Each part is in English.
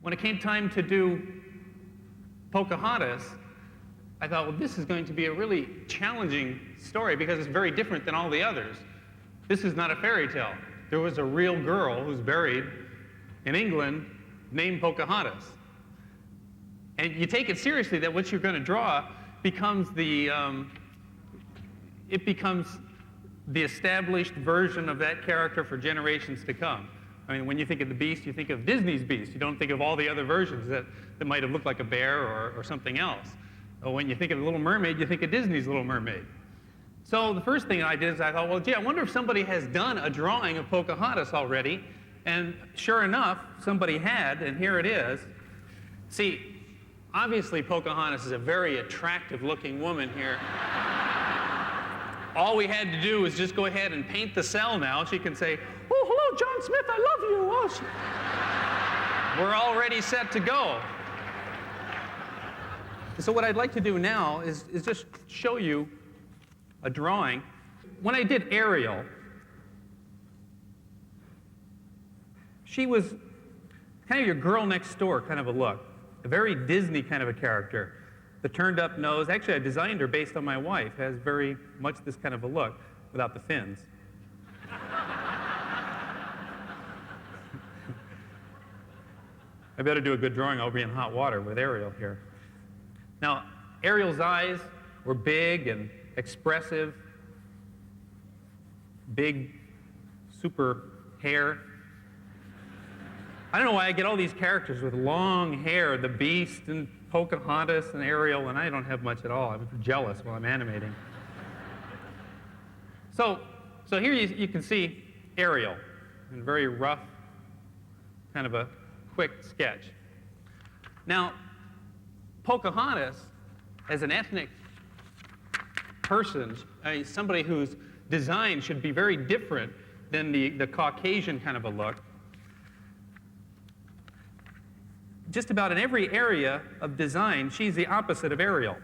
When it came time to do Pocahontas, I thought, well, this is going to be a really challenging story because it's very different than all the others. This is not a fairy tale. There was a real girl who's buried in England named Pocahontas. And you take it seriously that what you're going to draw becomes the established version of that character for generations to come. I mean, when you think of the Beast, you think of Disney's Beast. You don't think of all the other versions that might have looked like a bear or something else. Or when you think of the Little Mermaid, you think of Disney's Little Mermaid. So the first thing I did is I thought, well, gee, I wonder if somebody has done a drawing of Pocahontas already. And sure enough, somebody had, and here it is. See, obviously Pocahontas is a very attractive-looking woman here. All we had to do was just go ahead and paint the cell now. She can say, oh, hello, John Smith, I love you. Oh, we're already set to go. So what I'd like to do now is just show you a drawing. When I did Ariel, she was kind of your girl next door kind of a look, a very Disney kind of a character. The turned up nose, actually I designed her based on my wife, has very much this kind of a look without the fins. I better do a good drawing, I'll be in hot water with Ariel here. Now, Ariel's eyes were big and expressive, big, super hair. I don't know why I get all these characters with long hair, the Beast and Pocahontas and Ariel, and I don't have much at all. I'm jealous while I'm animating. So here you can see Ariel in a very rough, kind of a quick sketch. Now, Pocahontas, as an ethnic person, I mean, somebody whose design should be very different than the Caucasian kind of a look. Just about in every area of design, she's the opposite of Ariel.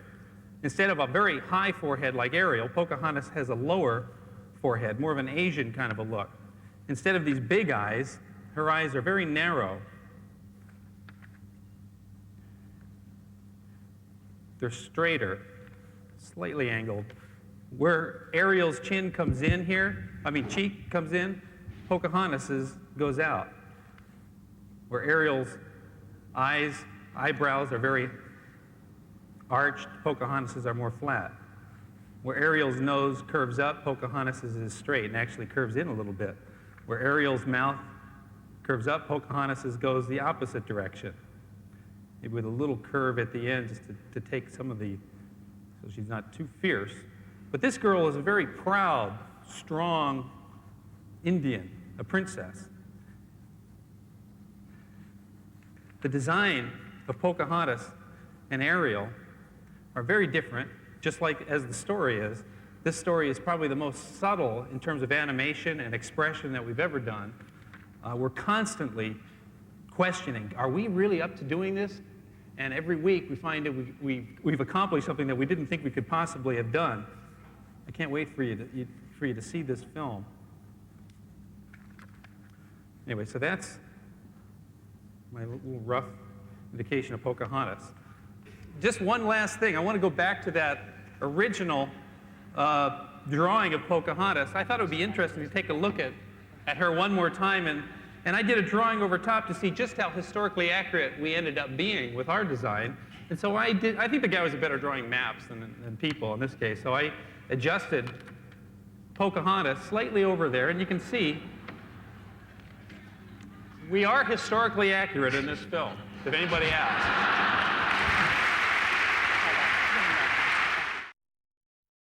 Instead of a very high forehead like Ariel, Pocahontas has a lower forehead, more of an Asian kind of a look. Instead of these big eyes, her eyes are very narrow. They're straighter, slightly angled. Where Ariel's chin comes in here, cheek comes in, Pocahontas's goes out. Where Ariel's eyebrows are very arched, Pocahontas's are more flat. Where Ariel's nose curves up, Pocahontas's is straight and actually curves in a little bit. Where Ariel's mouth curves up, Pocahontas's goes the opposite direction. Maybe with a little curve at the end just to take some of the, so she's not too fierce. But this girl is a very proud, strong Indian, a princess. The design of Pocahontas and Ariel are very different, just like as the story is. This story is probably the most subtle in terms of animation and expression that we've ever done. We're constantly questioning, are we really up to doing this? And every week we find that we've accomplished something that we didn't think we could possibly have done. I can't wait for you to see this film. Anyway, so that's my little rough indication of Pocahontas. Just one last thing. I want to go back to that original drawing of Pocahontas. I thought it would be interesting to take a look at her one more time. And I did a drawing over top to see just how historically accurate we ended up being with our design. And so I think the guy was better drawing maps than people in this case. So I adjusted Pocahontas slightly over there, and you can see we are historically accurate in this film, if anybody asks.